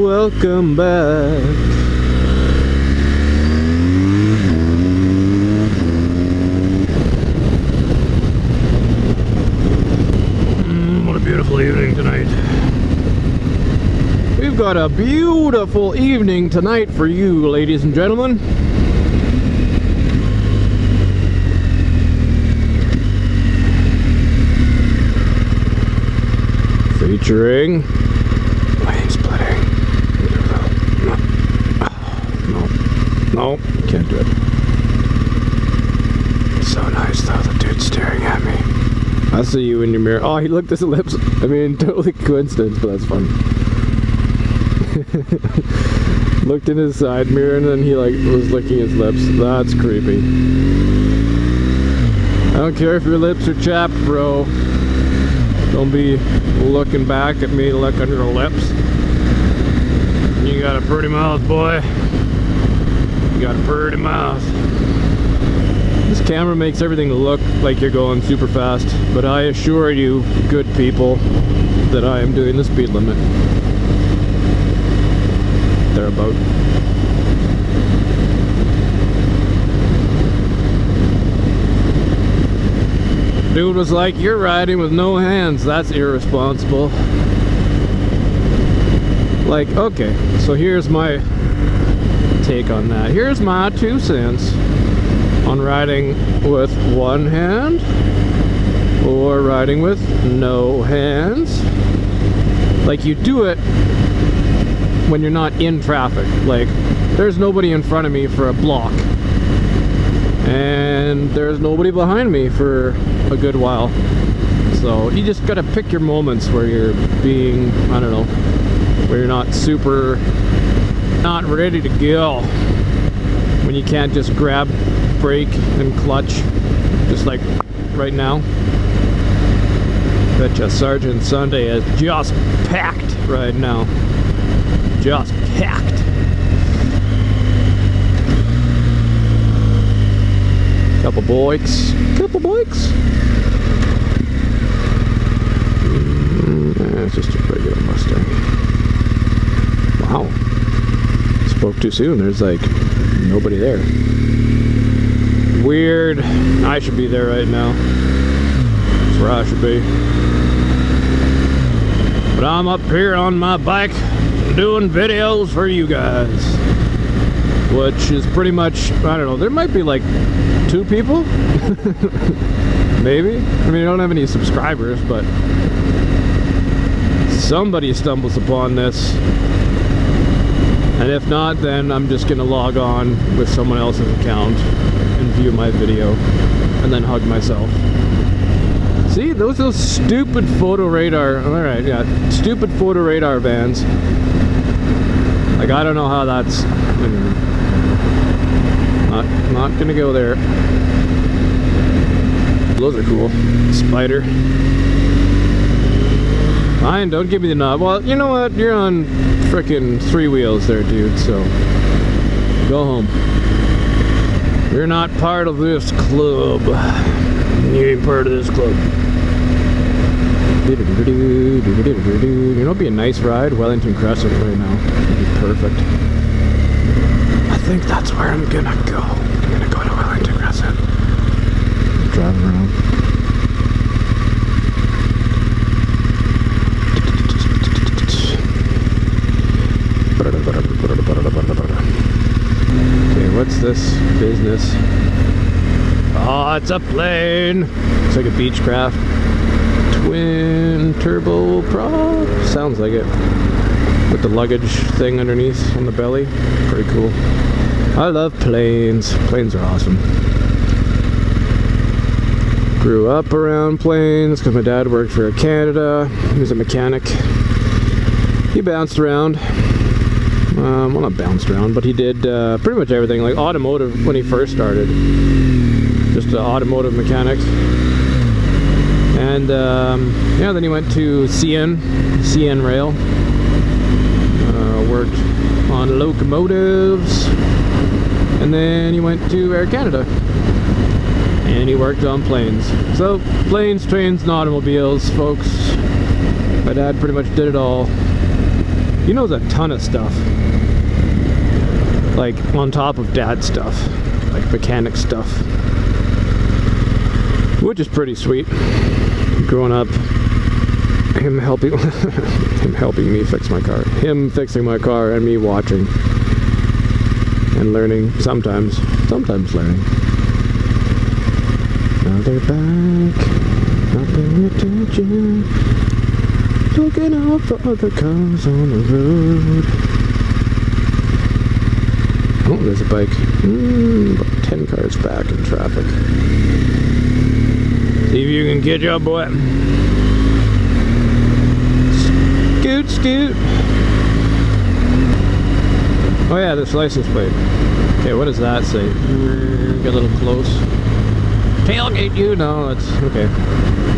welcome back. What a beautiful evening tonight. We've got a beautiful evening tonight for you, ladies and gentlemen. Featuring lane splitting. No, can't do it. It's so nice though, the dude's staring at me. I see you in your mirror. Oh, he looked at his lips. I mean, totally coincidence, but that's fun. Looked in his side mirror and then he like was licking his lips. That's creepy. I don't care if your lips are chapped, bro. Don't be looking back at me to look under the lips. You got a pretty mouth, boy. You got a pretty mouth. This camera makes everything look like you're going super fast, but I assure you, good people, that I am doing the speed limit. Thereabout. Dude was like, "You're riding with no hands. That's irresponsible." Like, okay, so here's my take on that. Here's my 2 cents on riding with one hand or riding with no hands. Like, you do it when you're not in traffic. Like, there's nobody in front of me for a block and there's nobody behind me for a good while. So you just gotta pick your moments where you're being, I don't know, where you're not ready to go. When you can't just grab, brake, and clutch, just like right now. Betcha Sergeant Sunday is just packed right now. Just packed. Couple bikes. It's just a regular Mustang. Wow. Spoke too soon. There's like nobody there. Weird. I should be there right now. That's where I should be. But I'm up here on my bike doing videos for you guys. Which is pretty much, I don't know, there might be like 2 people? Maybe? I mean, I don't have any subscribers, but somebody stumbles upon this. And if not, then I'm just gonna log on with someone else's account and view my video and then hug myself. See, those stupid photo radar, alright, yeah, stupid photo radar vans. Like, I don't know how that's, not gonna go there. Those are cool. Spider. Fine, don't give me the knob. Well, you know what? You're on frickin' 3 wheels there, dude, so go home. You're not part of this club. You ain't part of this club. You know, it'd be a nice ride, Wellington Crescent right now. It'd be perfect. I think that's where I'm gonna go. I'm gonna go to Wellington Crescent. Drive around. Okay, what's this business? Oh, it's a plane. It's like a Beechcraft. Twin turbo prop. Sounds like it. With the luggage thing underneath on the belly. Pretty cool. I love planes. Planes are awesome. Grew up around planes because my dad worked for Air Canada. He was a mechanic. He bounced around. Well, not bounced around, but he did pretty much everything. Like automotive when he first started. Just an automotive mechanic. And yeah, then he went to CN Rail. Worked on locomotives. And then he went to Air Canada. And he worked on planes. So, planes, trains, and automobiles, folks. My dad pretty much did it all. He knows a ton of stuff. Like, on top of dad stuff. Like, mechanic stuff. Which is pretty sweet. Growing up, him helping me fix my car. Him fixing my car and me watching. And learning, sometimes learning. Now they're back, not paying attention, looking out for other cars on the road. Oh, there's a bike. About 10 cars back in traffic. See if you can catch up, boy. Scoot, scoot. Oh yeah, this license plate. Okay, what does that say? Get a little close. Tailgate you? No, that's okay.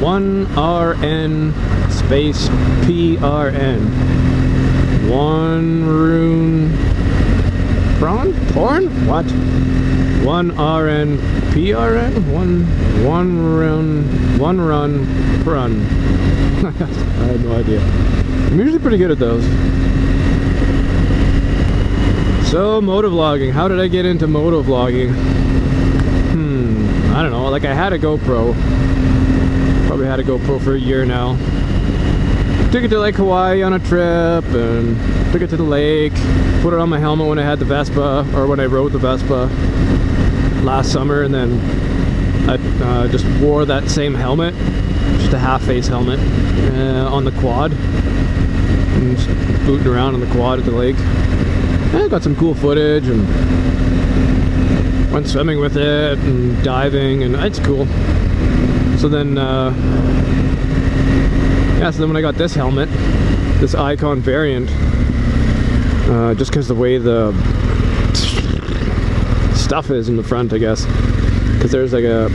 1RN space PRN. One rune prawn? Porn? What? 1RN PRN? One run prun. I have no idea. I'm usually pretty good at those. So, motovlogging. How did I get into motovlogging? I don't know. Like, I had a GoPro. Probably had a GoPro for a year now. Took it to like Hawaii on a trip, and took it to the lake. Put it on my helmet when I had the Vespa, or when I rode the Vespa last summer, and then I just wore that same helmet, just a half-face helmet, on the quad. And just booting around on the quad at the lake. I got some cool footage and went swimming with it and diving, and it's cool. So then, so then when I got this helmet, this Icon variant, just because the way the stuff is in the front, I guess, because there's like a,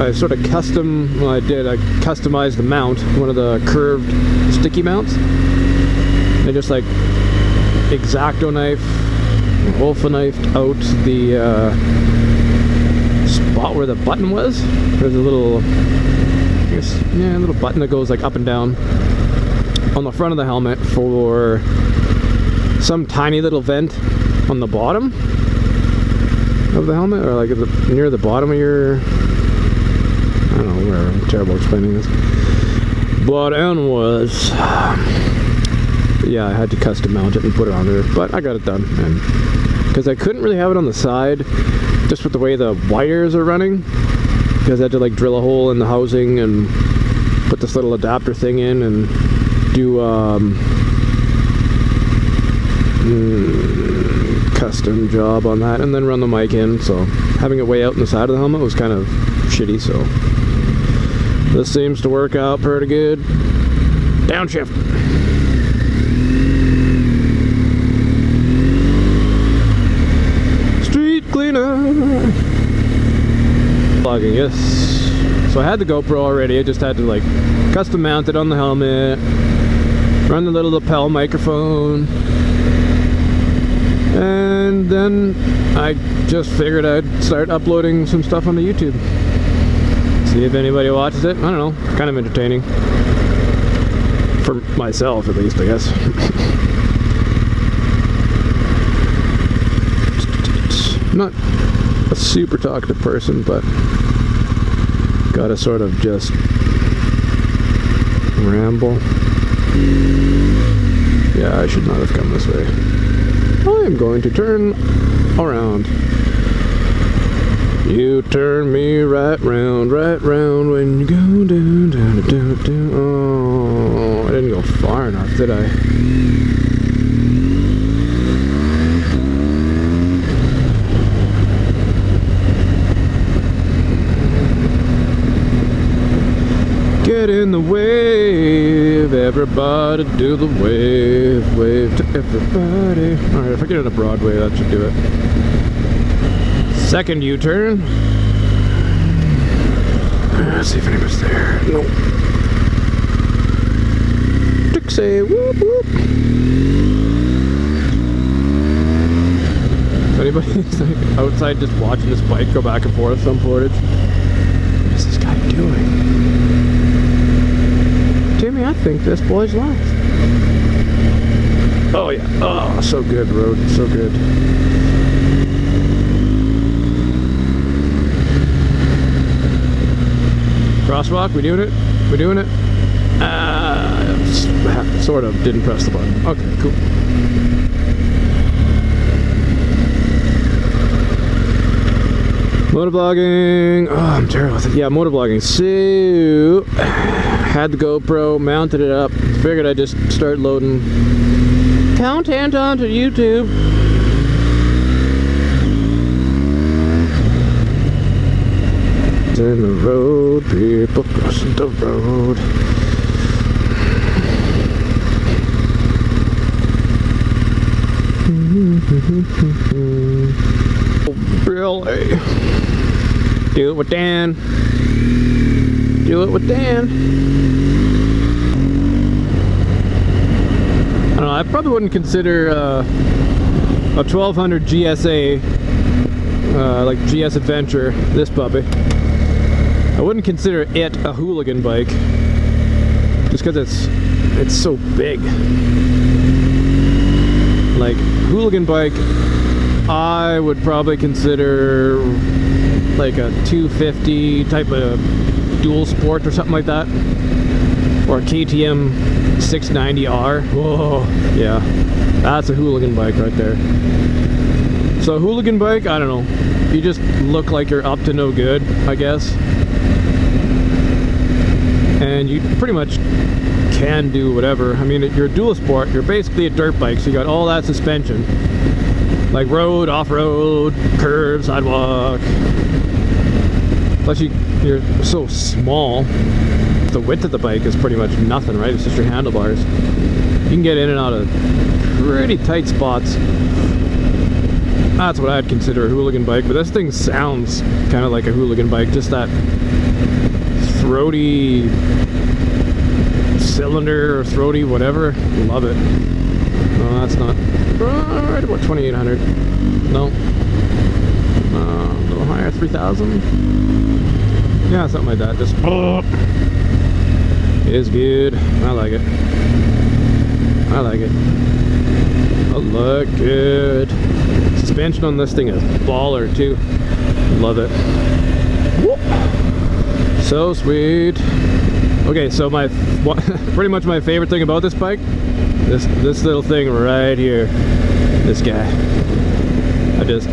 I sort of I customized the mount, one of the curved sticky mounts. I just like X-Acto knife, Wolfa knifed out the spot where the button was. There's a little, I guess, yeah, a little button that goes like up and down on the front of the helmet for some tiny little vent on the bottom of the helmet, or like near the bottom of your, I don't know, where, I'm terrible explaining this. But anyways, yeah, I had to custom mount it and put it on there, but I got it done. And because I couldn't really have it on the side, just with the way the wires are running, because I had to like drill a hole in the housing and put this little adapter thing in and do custom job on that, and then run the mic in. So having it way out in the side of the helmet was kind of shitty, so this seems to work out pretty good. Downshift. Vlogging, yes. So I had the GoPro already. I just had to like custom mount it on the helmet, run the little lapel microphone, and then I just figured I'd start uploading some stuff onto YouTube. See if anybody watches it. I don't know. Kind of entertaining. For myself, at least, I guess. Not a super talkative person, but gotta sort of just ramble. Yeah, I should not have come this way. I'm going to turn around. You turn me right round when you go down, down, down, down. Oh, I didn't go far enough, did I? Get in the wave, everybody do the wave, wave to everybody. Alright, if I get into Broadway, that should do it. Second U-turn. Let's see if anybody's there. Nope. Dixie, whoop whoop. If anybody's like outside just watching this bike go back and forth some footage. What is this guy doing? Timmy, I think this boy's last. Oh yeah. Oh, so good, road. So good. Crosswalk, we doing it? We doing it? Sort of. Didn't press the button. Okay, cool. Motovlogging. Oh, I'm terrible with it. Yeah, motovlogging. So, had the GoPro, mounted it up. Figured I'd just start loading content onto YouTube. In the road, people crossing the road. Really? Do it with Dan. Do it with Dan. I don't know, I probably wouldn't consider a 1200 GSA, like GS Adventure, this puppy. I wouldn't consider it a Hooligan bike, just because it's so big. Like, Hooligan bike, I would probably consider like a 250 type of dual sport or something like that, or a KTM 690R. Whoa, yeah, that's a Hooligan bike right there. So a Hooligan bike, I don't know, you just look like you're up to no good, I guess. And you pretty much can do whatever. I mean, you're a dual sport, you're basically a dirt bike, so you got all that suspension. Like road, off-road, curve, sidewalk. Plus you're so small, the width of the bike is pretty much nothing, right? It's just your handlebars. You can get in and out of pretty tight spots. That's what I'd consider a Hooligan bike, but this thing sounds kind of like a Hooligan bike, just that throaty cylinder or throaty whatever. Love it. No, that's not right about 2800. No, a little higher, 3000. Yeah, something like that. Just is good. I like it. I like it. I like it. Suspension on this thing is baller too. Love it. Whoop. So sweet. Okay, so pretty much my favorite thing about this bike, this little thing right here, this guy. I just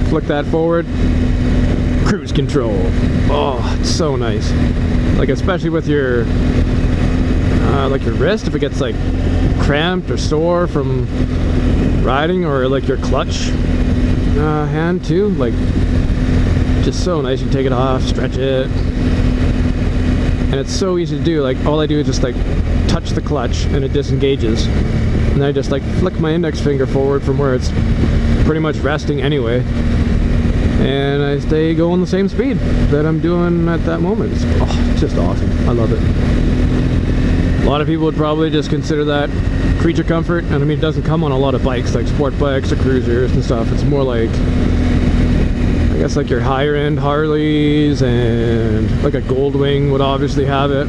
flick that forward, cruise control. Oh, it's so nice. Like, especially with your like your wrist, if it gets like cramped or sore from riding, or like your clutch hand too, like just so nice. You can take it off, stretch it. And it's so easy to do. Like, all I do is just like touch the clutch and it disengages, and then I just like flick my index finger forward from where it's pretty much resting anyway, and I stay going the same speed that I'm doing at that moment. It's just awesome. I love it. A lot of people would probably just consider that creature comfort, and I mean, it doesn't come on a lot of bikes, like sport bikes or cruisers and stuff. It's more like, I guess, like your higher end Harleys, and like a Goldwing would obviously have it.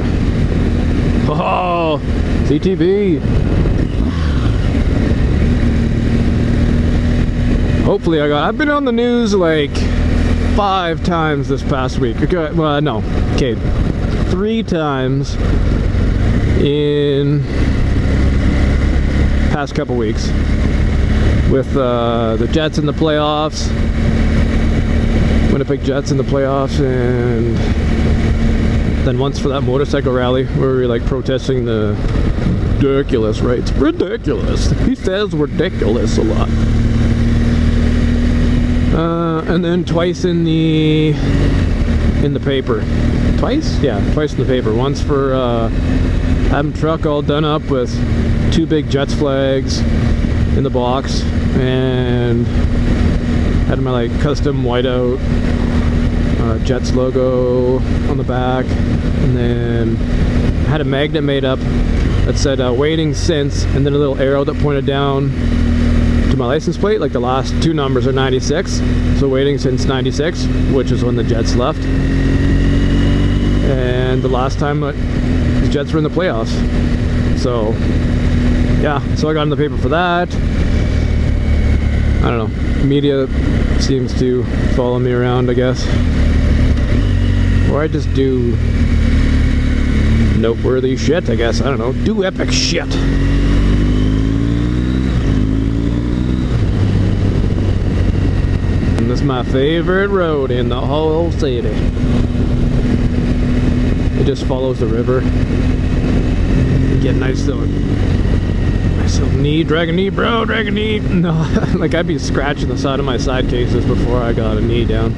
Oh, CTV. Hopefully I've been on the news like 5 times this past week. Okay, well, no, okay, 3 times in past couple weeks with the Jets in the playoffs. Winnipeg Jets in the playoffs, and then once for that motorcycle rally where we were like protesting the ridiculous rates. Ridiculous. He says ridiculous a lot. And then twice in the paper. Twice? Yeah, twice in the paper. Once for having truck all done up with 2 big Jets flags in the box, and had my like custom whiteout Jets logo on the back, and then I had a magnet made up that said waiting since, and then a little arrow that pointed down to my license plate. Like the last 2 numbers are 96, so waiting since 96, which is when the Jets left, and the last time the Jets were in the playoffs. So yeah, so I got in the paper for that. I don't know, media seems to follow me around, I guess. Or I just do noteworthy shit, I guess. I don't know, do epic shit. And this is my favorite road in the whole city. It just follows the river. You get nice little knee, drag a knee, bro, drag a knee. No, like I'd be scratching the side of my side cases before I got a knee down.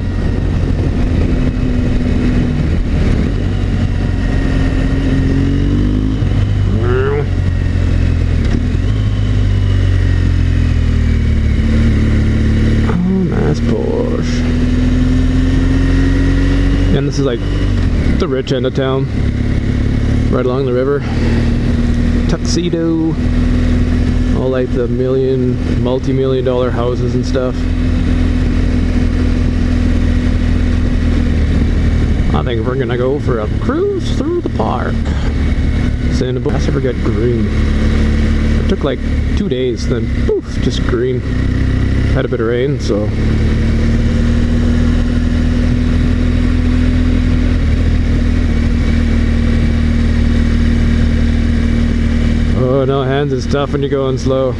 Oh, nice Porsche. And this is like the rich end of town, right along the river. Tuxedo. All like the multi-million dollar houses and stuff. I think we're gonna go for a cruise through the park. Sandable. I forget green. It took like 2 days, then poof, just green. Had a bit of rain, so. Oh no, hands is tough when you're going slow.